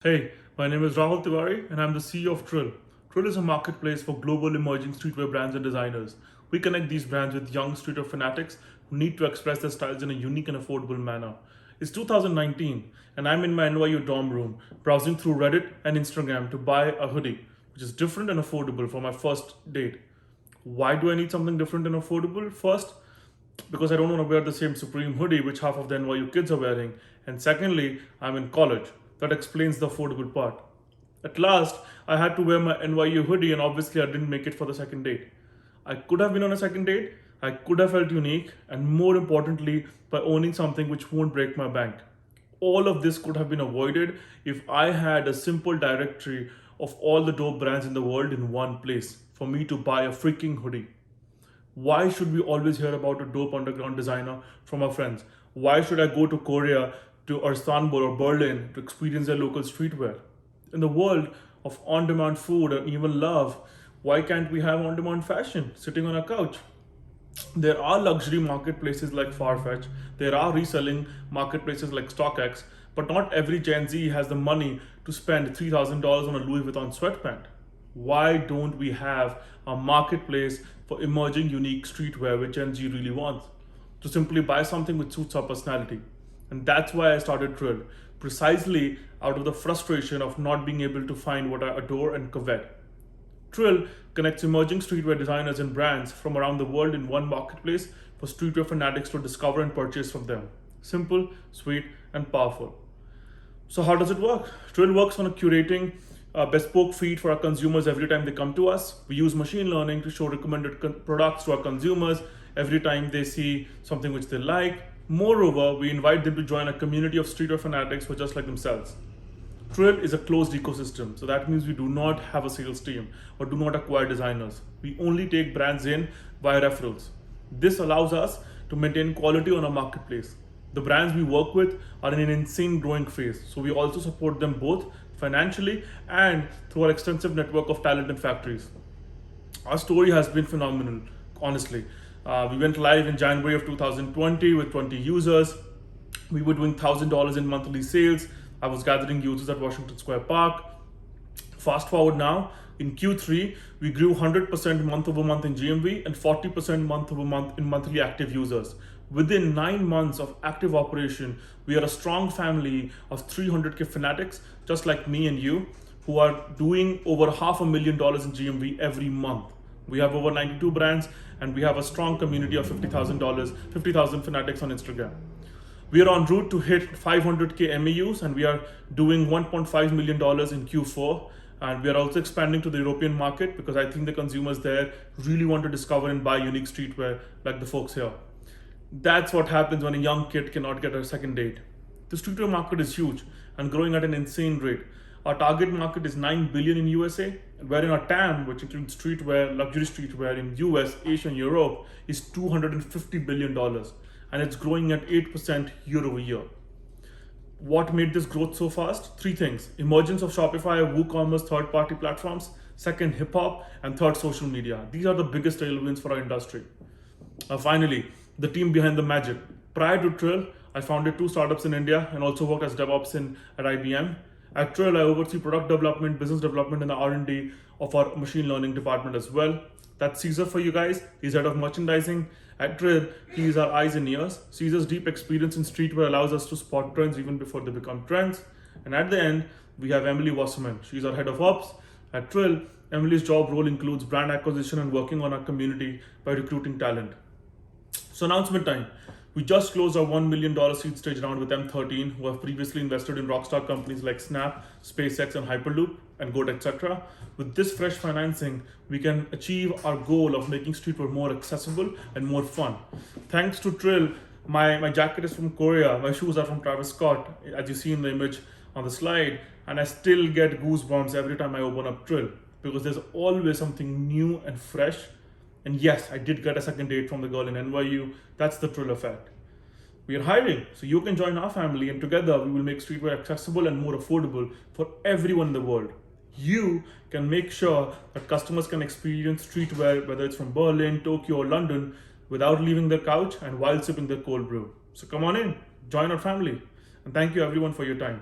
Hey, my name is Rahul Tiwari and I'm the CEO of Trill. Trill is a marketplace for global emerging streetwear brands and designers. We connect these brands with young streetwear fanatics who need to express their styles in a unique and affordable manner. It's 2019 and I'm in my NYU dorm room browsing through Reddit and Instagram to buy a hoodie, which is different and affordable for my first date. Why do I need something different and affordable? First, because I don't want to wear the same Supreme hoodie which half of the NYU kids are wearing. And secondly, I'm in college. That explains the affordable part. At last, I had to wear my NYU hoodie and obviously I didn't make it for the second date. I could have been on a second date, I could have felt unique, and more importantly, by owning something which won't break my bank. All of this could have been avoided if I had a simple directory of all the dope brands in the world in one place for me to buy a freaking hoodie. Why should we always hear about a dope underground designer from our friends? Why should I go to Korea, to Istanbul or Berlin to experience their local streetwear? In the world of on-demand food and even love, why can't we have on-demand fashion sitting on a couch? There are luxury marketplaces like Farfetch, there are reselling marketplaces like StockX, but not every Gen Z has the money to spend $3,000 on a Louis Vuitton sweatpant. Why don't we have a marketplace for emerging unique streetwear which Gen Z really wants? To simply buy something which suits our personality. And that's why I started Trill, precisely out of the frustration of not being able to find what I adore and covet. Trill connects emerging streetwear designers and brands from around the world in one marketplace for streetwear fanatics to discover and purchase from them. Simple, sweet, and powerful. So how does it work? Trill works on a curating a bespoke feed for our consumers every time they come to us. We use machine learning to show recommended products to our consumers every time they see something which they like. Moreover, we invite them to join a community of streetwear fanatics who are just like themselves. Trill is a closed ecosystem, so that means we do not have a sales team or do not acquire designers. We only take brands in via referrals. This allows us to maintain quality on our marketplace. The brands we work with are in an insane growing phase, so we also support them both financially and through our extensive network of talent and factories. Our story has been phenomenal, honestly. We went live in January of 2020 with 20 users. We were doing $1,000 in monthly sales. I was gathering users at Washington Square Park. Fast forward now, in Q3, we grew 100% month over month in GMV and 40% month over month in monthly active users. Within 9 months of active operation, we are a strong family of 300K fanatics, just like me and you, who are doing over $500,000 in GMV every month. We have over 92 brands and we have a strong community of 50,000 fanatics on Instagram. We are en route to hit 500K MAUs and we are doing $1.5 million in Q4. And we are also expanding to the European market because I think the consumers there really want to discover and buy unique streetwear like the folks here. That's what happens when a young kid cannot get a second date. The streetwear market is huge and growing at an insane rate. Our target market is 9 billion in USA, wherein our TAM, which includes streetwear, luxury streetwear in US, Asia, and Europe, is $250 billion, and it's growing at 8% year over year. What made this growth so fast? 3 things: emergence of Shopify, WooCommerce, third-party platforms; second, hip hop; and third, social media. These are the biggest tailwinds for our industry. Finally, the team behind the magic. Prior to Trill, I founded 2 startups in India and also worked as DevOps at IBM. At Trill, I oversee product development, business development, and the R&D of our machine learning department as well. That's Caesar for you guys. He's head of merchandising. At Trill, he is our eyes and ears. Caesar's deep experience in streetwear allows us to spot trends even before they become trends. And at the end, we have Emily Wasserman. She's our head of ops. At Trill, Emily's job role includes brand acquisition and working on our community by recruiting talent. So announcement time. We just closed our $1 million seed stage round with M13, who have previously invested in rockstar companies like Snap, SpaceX, and Hyperloop, and Goat, etc. With this fresh financing, we can achieve our goal of making streetwear more accessible and more fun. Thanks to Trill, my jacket is from Korea, my shoes are from Travis Scott, as you see in the image on the slide, and I still get goosebumps every time I open up Trill, because there's always something new and fresh. And yes, I did get a second date from the girl in NYU. That's the Trill effect. We are hiring, so you can join our family, and together we will make streetwear accessible and more affordable for everyone in the world. You can make sure that customers can experience streetwear, whether it's from Berlin, Tokyo, or London, without leaving their couch and while sipping their cold brew. So come on in, join our family. And thank you everyone for your time.